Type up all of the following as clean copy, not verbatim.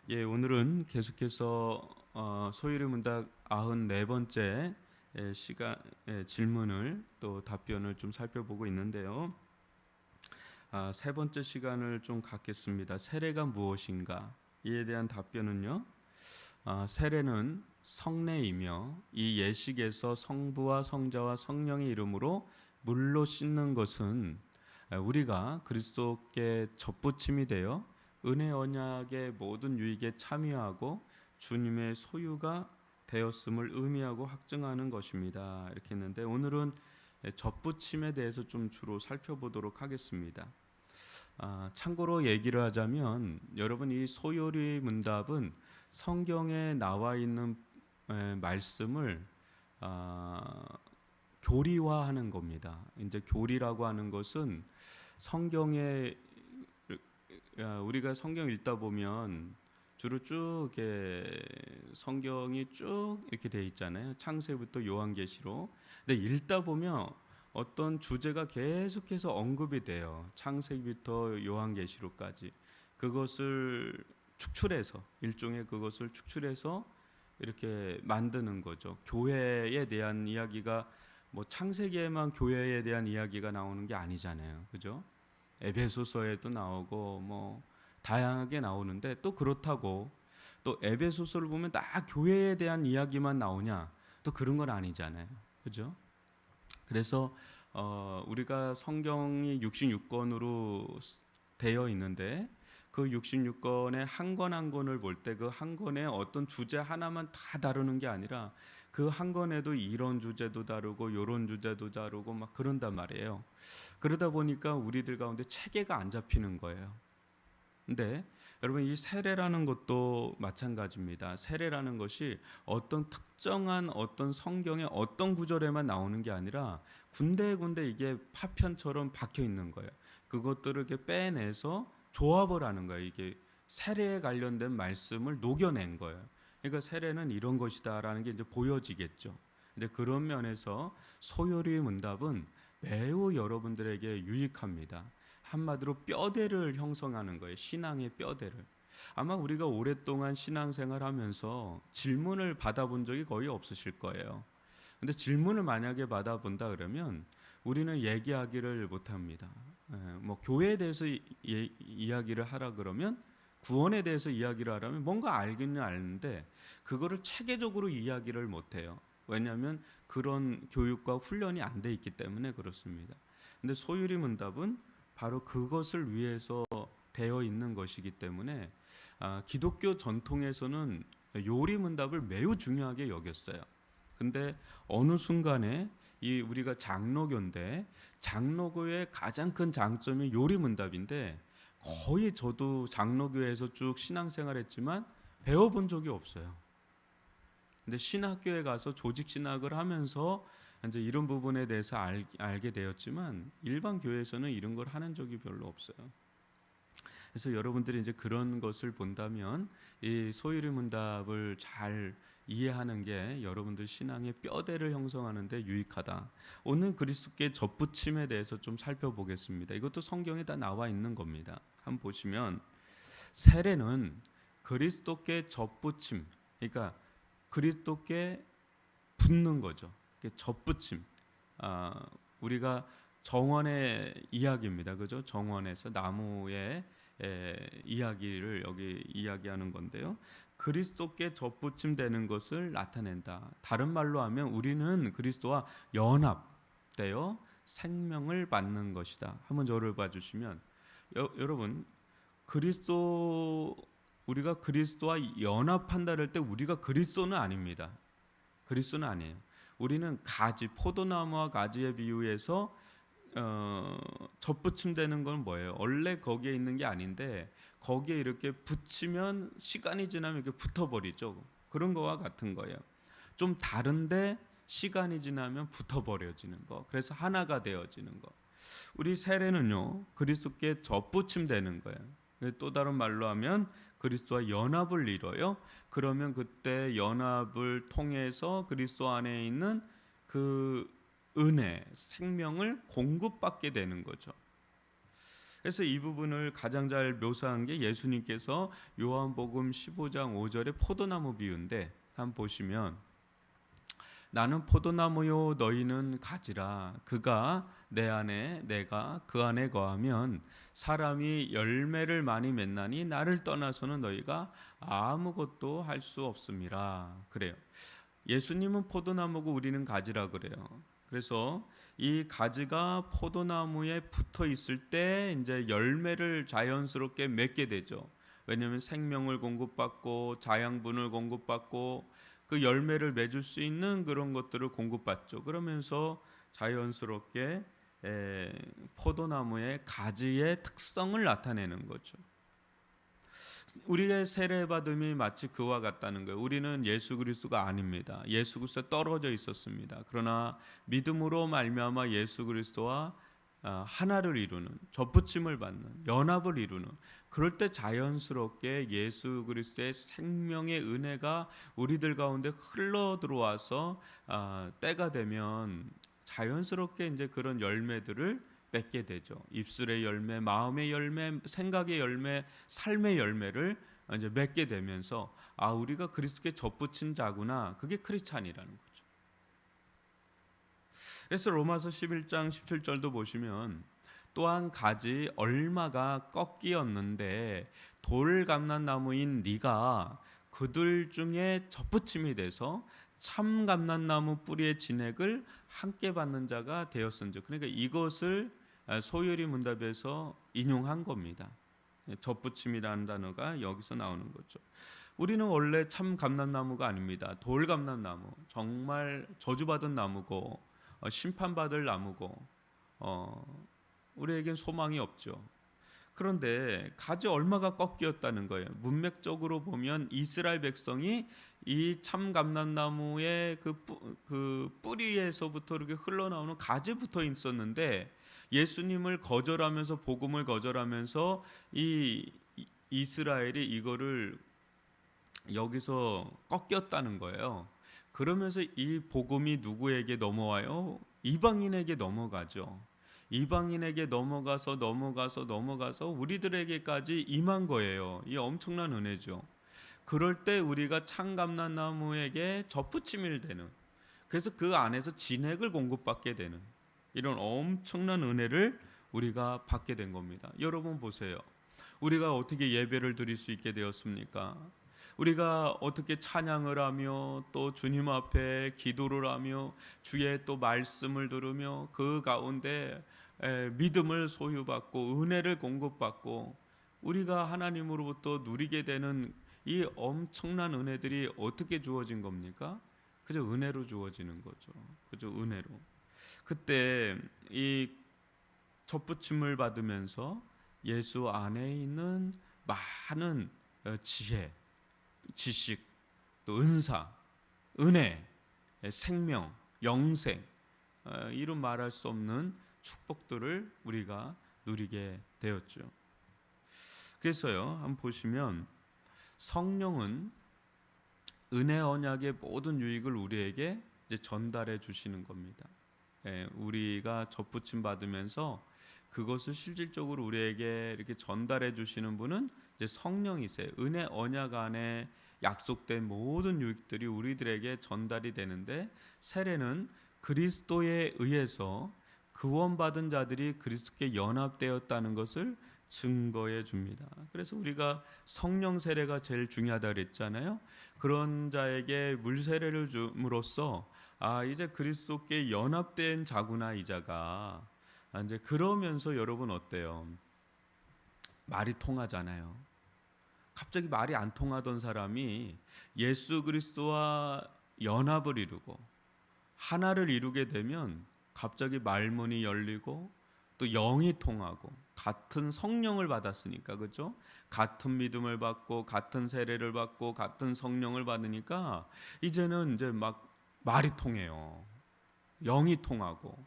예, 오늘은 계속해서 소율의 문답 94번째 시간 질문을 또 답변을 좀 살펴보고 있는데요. 세 번째 시간을 좀 갖겠습니다. 세례가 무엇인가? 이에 대한 답변은요. 세례는 성례이며 이 예식에서 성부와 성자와 성령의 이름으로 물로 씻는 것은 우리가 그리스도께 접붙임이 되어 은혜 언약의 모든 유익에 참여하고 주님의 소유가 되었음을 의미하고 확증하는 것입니다. 이렇게 했는데 오늘은 접붙임에 대해서 좀 주로 살펴보도록 하겠습니다. 참고로 얘기를 하자면 여러분 이 소요리 문답은 성경에 나와 있는 말씀을 교리화하는 겁니다. 이제 교리라고 하는 것은 성경에 우리가 성경 읽다 보면 주로 쭉 이렇게 성경이 쭉 이렇게 돼 있잖아요. 창세부터 요한계시로. 근데 읽다 보면 어떤 주제가 계속해서 언급이 돼요. 창세기부터 요한계시로까지. 그것을 축출해서 일종의 그것을 축출해서 이렇게 만드는 거죠. 교회에 대한 이야기가 뭐 창세기에만 교회에 대한 이야기가 나오는 게 아니잖아요. 그죠? 에베소서에도 나오고 뭐 다양하게 나오는데 또 그렇다고 또 에베소서를 보면 다 교회에 대한 이야기만 나오냐? 또 그런 건 아니잖아요. 그죠? 그래서 우리가 성경이 66권으로 되어 있는데 그 66권의 한 권 한 권을 볼 때 그 한 권의 어떤 주제 하나만 다 다루는 게 아니라 그 한 권에도 이런 주제도 다루고 요런 주제도 다루고 막 그런단 말이에요. 그러다 보니까 우리들 가운데 체계가 안 잡히는 거예요. 근데 여러분 이 세례라는 것도 마찬가지입니다. 세례라는 것이 어떤 특정한 어떤 성경의 어떤 구절에만 나오는 게 아니라 군데군데 이게 파편처럼 박혀 있는 거예요. 그것들을 이렇게 빼내서 조합을 하는 거예요. 이게 세례에 관련된 말씀을 녹여낸 거예요. 그러니까 세례는 이런 것이다라는 게 이제 보여지겠죠. 근데 그런 면에서 소요리 문답은 매우 여러분들에게 유익합니다. 한마디로 뼈대를 형성하는 거예요. 신앙의 뼈대를. 아마 우리가 오랫동안 신앙생활하면서 질문을 받아본 적이 거의 없으실 거예요. 근데 질문을 만약에 받아본다 그러면 우리는 얘기하기를 못합니다. 뭐 교회에 대해서 이야기를 하라 그러면 구원에 대해서 이야기를 하라면 뭔가 알기는 아는데 그거를 체계적으로 이야기를 못해요. 왜냐하면 그런 교육과 훈련이 안 돼 있기 때문에 그렇습니다. 근데 소유리 문답은 바로 그것을 위해서 되어 있는 것이기 때문에 기독교 전통에서는 요리 문답을 매우 중요하게 여겼어요. 근데 어느 순간에 이 우리가 장로교인데 장로교의 가장 큰 장점이 요리 문답인데 거의 저도 장로교에서 쭉 신앙생활했지만 배워본 적이 없어요. 근데 신학교에 가서 조직 신학을 하면서 이제 이런 부분에 대해서 알게 되었지만 일반 교회에서는 이런 걸 하는 적이 별로 없어요. 그래서 여러분들이 이제 그런 것을 본다면 이 소유리 문답을 잘 이해하는 게 여러분들 신앙의 뼈대를 형성하는 데 유익하다. 오늘 그리스도께 접붙임에 대해서 좀 살펴보겠습니다. 이것도 성경에 다 나와 있는 겁니다. 한번 보시면 세례는 그리스도께 접붙임, 그러니까 그리스도께 붙는 거죠. 접붙임. 우리가 정원의 이야기입니다. 그죠? 정원에서 나무의 이야기를 여기 이야기하는 건데요. 그리스도께 접붙임되는 것을 나타낸다. 다른 말로 하면 우리는 그리스도와 연합되어 생명을 받는 것이다. 한번 저를 봐주시면 여러분 그리스도 우리가 그리스도와 연합한다 할 때 우리가 그리스도는 아닙니다. 그리스도는 아니에요. 우리는 가지, 포도나무와 가지의 비유에서 접붙임되는 건 뭐예요? 원래 거기에 있는 게 아닌데 거기에 이렇게 붙이면 시간이 지나면 이렇게 붙어버리죠. 그런 거와 같은 거예요. 좀 다른데 시간이 지나면 붙어버려지는 거. 그래서 하나가 되어지는 거. 우리 세례는요 그리스도께 접붙임되는 거예요. 또 다른 말로 하면 그리스도와 연합을 이뤄요. 그러면 그때 연합을 통해서 그리스도 안에 있는 그 은혜, 생명을 공급받게 되는 거죠. 그래서 이 부분을 가장 잘 묘사한 게 예수님께서 요한복음 15장 5절의 포도나무 비유인데, 한번 보시면 나는 포도나무요 너희는 가지라. 그가 내 안에 내가 그 안에 거하면 사람이 열매를 많이 맺나니 나를 떠나서는 너희가 아무것도 할 수 없음이라. 그래요. 예수님은 포도나무고 우리는 가지라 그래요. 그래서 이 가지가 포도나무에 붙어 있을 때 이제 열매를 자연스럽게 맺게 되죠. 왜냐하면 생명을 공급받고 자양분을 공급받고 그 열매를 맺을 수 있는 그런 것들을 공급받죠. 그러면서 자연스럽게 포도나무의 가지의 특성을 나타내는 거죠. 우리의 세례받음이 마치 그와 같다는 거예요. 우리는 예수 그리스도가 아닙니다. 예수 그리스도에 떨어져 있었습니다. 그러나 믿음으로 말미암아 예수 그리스도와 하나를 이루는, 접붙임을 받는, 연합을 이루는, 그럴 때 자연스럽게 예수 그리스도의 생명의 은혜가 우리들 가운데 흘러 들어와서 때가 되면 자연스럽게 이제 그런 열매들을 맺게 되죠. 입술의 열매, 마음의 열매, 생각의 열매, 삶의 열매를 이제 맺게 되면서 우리가 그리스도께 접붙인 자구나. 그게 크리스찬이라는 거죠. 그래서 로마서 11장 17절도 보시면 또한 가지 얼마가 꺾이었는데 돌 감람나무인 네가 그들 중에 접붙임이 돼서 참 감람나무 뿌리의 진액을 함께 받는 자가 되었은즉. 그러니까 이것을 소요리 문답에서 인용한 겁니다. 접붙임이라는 단어가 여기서 나오는 거죠. 우리는 원래 참 감람나무가 아닙니다. 돌 감람나무, 정말 저주받은 나무고 심판받을 나무고 우리에겐 소망이 없죠. 그런데 가지 얼마가 꺾였다는 거예요. 문맥적으로 보면 이스라엘 백성이 이 참 감람나무의 그 뿌리에서부터 이렇게 흘러나오는 가지 붙어 있었는데 예수님을 거절하면서, 복음을 거절하면서 이 이스라엘이 이거를 여기서 꺾였다는 거예요. 그러면서 이 복음이 누구에게 넘어와요? 이방인에게 넘어가죠. 이방인에게 넘어가서 우리들에게까지 임한 거예요. 이 엄청난 은혜죠. 그럴 때 우리가 참 감람나무에게 접붙임이 되는, 그래서 그 안에서 진액을 공급받게 되는 이런 엄청난 은혜를 우리가 받게 된 겁니다. 여러분 보세요. 우리가 어떻게 예배를 드릴 수 있게 되었습니까? 우리가 어떻게 찬양을 하며 또 주님 앞에 기도를 하며 주의 또 말씀을 들으며 그 가운데 믿음을 소유받고 은혜를 공급받고 우리가 하나님으로부터 누리게 되는 이 엄청난 은혜들이 어떻게 주어진 겁니까? 그저 은혜로 주어지는 거죠. 그저 은혜로. 그때 이 접붙임을 받으면서 예수 안에 있는 많은 지혜, 지식, 또 은사, 은혜, 생명, 영생, 이런 말할 수 없는 축복들을 우리가 누리게 되었죠. 그래서요, 한번 보시면 성령은 은혜 언약의 모든 유익을 우리에게 이제 전달해 주시는 겁니다. 우리가 접붙임 받으면서 그것을 실질적으로 우리에게 이렇게 전달해 주시는 분은 이제 성령이세요. 은혜 언약 안에 약속된 모든 유익들이 우리들에게 전달이 되는데, 세례는 그리스도에 의해서 구원받은 자들이 그리스도께 연합되었다는 것을 증거해 줍니다. 그래서 우리가 성령 세례가 제일 중요하다 그랬잖아요. 그런 자에게 물 세례를 줌으로써 이제 그리스도께 연합된 자구나 이 자가. 이제 그러면서 여러분 어때요? 말이 통하잖아요. 갑자기 말이 안 통하던 사람이 예수 그리스도와 연합을 이루고 하나를 이루게 되면 갑자기 말문이 열리고 또 영이 통하고, 같은 성령을 받았으니까, 그렇죠? 같은 믿음을 받고 같은 세례를 받고 같은 성령을 받으니까 이제는 이제 막 말이 통해요. 영이 통하고.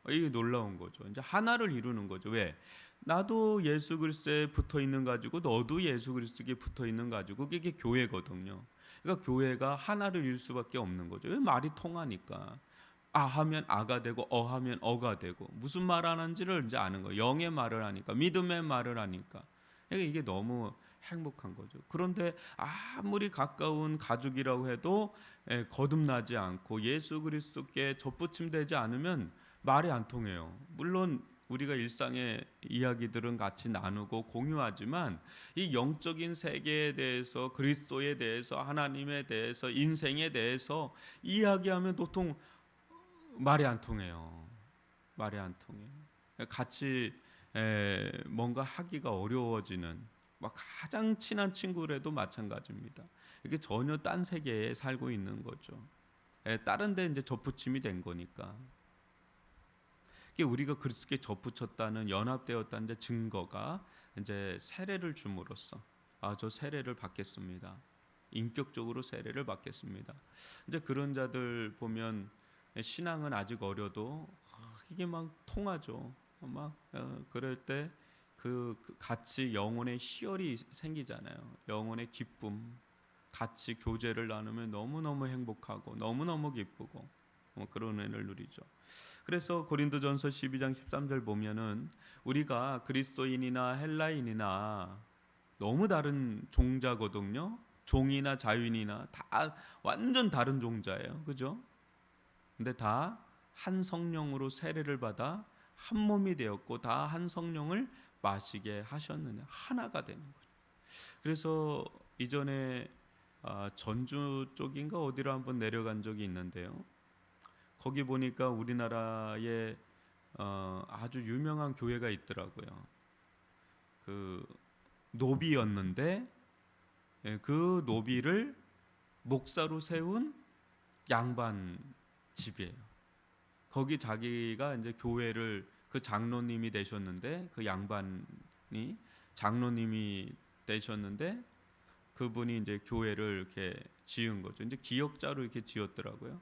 이게 놀라운 거죠. 이제 하나를 이루는 거죠. 왜? 나도 예수 그리스도에 붙어 있는 가지고 너도 예수 그리스도에 붙어 있는 가지고 그게 교회거든요. 그러니까 교회가 하나를 이룰 수밖에 없는 거죠. 왜? 말이 통하니까. 아 하면 아가 되고 어 하면 어가 되고 무슨 말 하는지를 이제 아는 거예요. 영의 말을 하니까, 믿음의 말을 하니까. 그러니까 이게 너무 행복한 거죠. 그런데 아무리 가까운 가족이라고 해도 거듭나지 않고 예수 그리스도께 접붙임되지 않으면 말이 안 통해요. 물론 우리가 일상의 이야기들은 같이 나누고 공유하지만 이 영적인 세계에 대해서, 그리스도에 대해서, 하나님에 대해서, 인생에 대해서 이야기하면 도통 말이 안 통해요. 말이 안 통해요. 같이 뭔가 하기가 어려워지는, 막 가장 친한 친구라도 마찬가지입니다. 이게 전혀 딴 세계에 살고 있는 거죠. 다른 데 이제 접붙임이 된 거니까. 이게 우리가 그리스도께 접붙였다는, 연합되었다는 이제 증거가 이제 세례를 줌으로써, 저 세례를 받겠습니다. 인격적으로 세례를 받겠습니다. 이제 그런 자들 보면 신앙은 아직 어려도 이게 막 통하죠. 막 그럴 때 그 같이 영혼의 희열이 생기잖아요. 영혼의 기쁨, 같이 교제를 나누면 너무너무 행복하고 너무너무 기쁘고 그런 은혜를 누리죠. 그래서 고린도전서 12장 13절 보면은 우리가 그리스도인이나 헬라인이나 너무 다른 종자거든요. 종이나 자유인이나 다 완전 다른 종자예요. 그죠? 근데 다 한 성령으로 세례를 받아 한 몸이 되었고 다 한 성령을 마시게 하셨느냐, 하나가 되는 거죠. 그래서 이전에 전주 쪽인가 어디로 한번 내려간 적이 있는데요. 거기 보니까 우리나라에 아주 유명한 교회가 있더라고요. 그 노비였는데 그 노비를 목사로 세운 양반 집이에요. 거기 자기가 이제 교회를, 그 장로님이 되셨는데, 그 양반이 장로님이 되셨는데 그분이 이제 교회를 이렇게 지은 거죠. 이제 기역자로 이렇게 지었더라고요.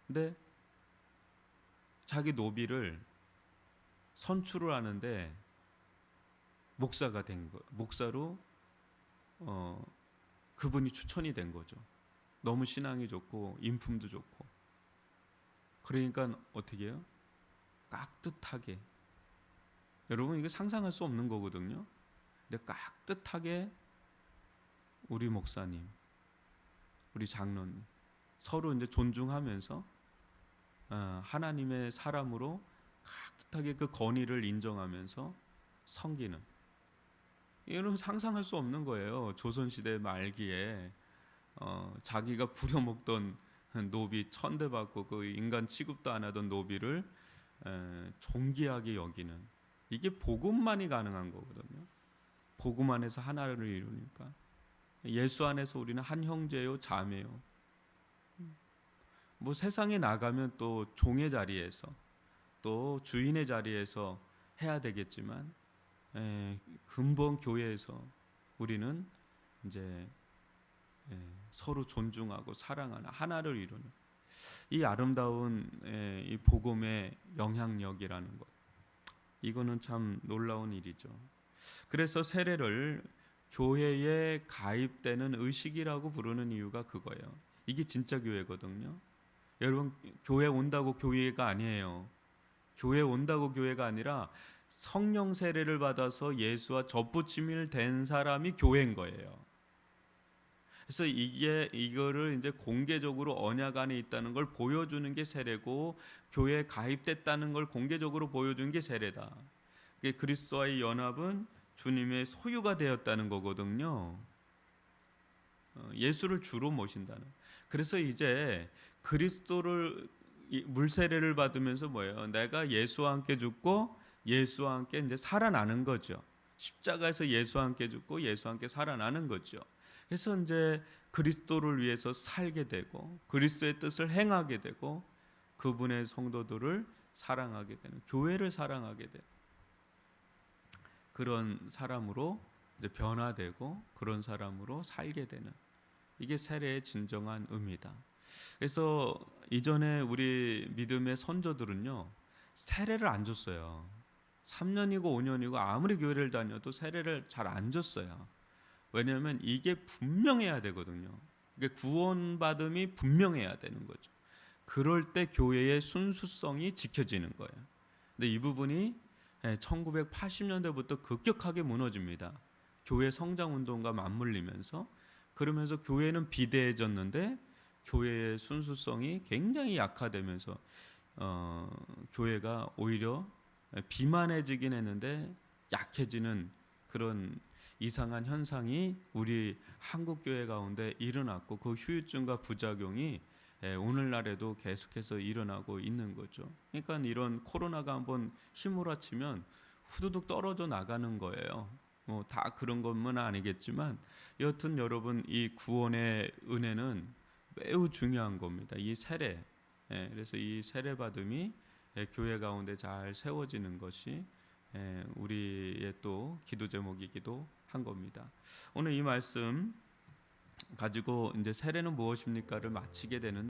근데 자기 노비를 선출을 하는데 목사가 된 거, 목사로 그분이 추천이 된 거죠. 너무 신앙이 좋고 인품도 좋고. 그러니까 어떻게 해요? 깍듯하게, 여러분 이거 상상할 수 없는 거거든요. 근데 깍듯하게 우리 목사님, 우리 장로님 서로 이제 존중하면서 하나님의 사람으로 깍듯하게 그 권위를 인정하면서 섬기는, 이거는 상상할 수 없는 거예요. 조선시대 말기에 자기가 부려먹던 노비, 천대받고 그 인간 취급도 안 하던 노비를 존귀하게 여기는, 이게 복음만이 가능한 거거든요. 복음 안에서 하나를 이루니까. 예수 안에서 우리는 한 형제요 자매요. 뭐 세상에 나가면 또 종의 자리에서 또 주인의 자리에서 해야 되겠지만 근본 교회에서 우리는 이제 서로 존중하고 사랑하는, 하나를 이루는 이 아름다운 이 복음의 영향력이라는 것, 이거는 참 놀라운 일이죠. 그래서 세례를 교회에 가입되는 의식이라고 부르는 이유가 그거예요. 이게 진짜 교회거든요. 여러분, 교회 온다고 교회가 아니에요. 교회 온다고 교회가 아니라 성령 세례를 받아서 예수와 접붙임을 된 사람이 교회인 거예요. 그래서 이거를 이제 공개적으로 언약 안에 있다는 걸 보여주는 게 세례고, 교회에 가입됐다는 걸 공개적으로 보여주는 게 세례다. 그리스도와의 연합은 주님의 소유가 되었다는 거거든요. 예수를 주로 모신다는. 그래서 이제 그리스도를 물세례를 받으면서 뭐예요? 내가 예수와 함께 죽고 예수와 함께 이제 살아나는 거죠. 십자가에서 예수와 함께 죽고 예수와 함께 살아나는 거죠. 그래서 이제 그리스도를 위해서 살게 되고 그리스도의 뜻을 행하게 되고 그분의 성도들을 사랑하게 되는, 교회를 사랑하게 되는 그런 사람으로 이제 변화되고 그런 사람으로 살게 되는, 이게 세례의 진정한 의미다. 그래서 이전에 우리 믿음의 선조들은요, 세례를 안 줬어요. 3년이고 5년이고 아무리 교회를 다녀도 세례를 잘 안 줬어요. 왜냐하면 이게 분명해야 되거든요. 이게 구원받음이 분명해야 되는 거죠. 그럴 때 교회의 순수성이 지켜지는 거예요. 근데 이 부분이 1980년대부터 급격하게 무너집니다. 교회 성장 운동과 맞물리면서, 그러면서 교회는 비대해졌는데 교회의 순수성이 굉장히 약화되면서 교회가 오히려 비만해지긴 했는데 약해지는 그런 이상한 현상이 우리 한국 교회 가운데 일어났고, 그 후유증과 부작용이 오늘날에도 계속해서 일어나고 있는 거죠. 그러니까 이런 코로나가 한번 휘몰아치면 후두둑 떨어져 나가는 거예요. 다 그런 것은 아니겠지만 여튼 여러분, 이 구원의 은혜는 매우 중요한 겁니다. 이 세례, 그래서 이 세례 받음이 교회 가운데 잘 세워지는 것이 우리의 또 기도 제목이기도 한 겁니다. 오늘 이 말씀 가지고 이제 세례는 무엇입니까를 마치게 되는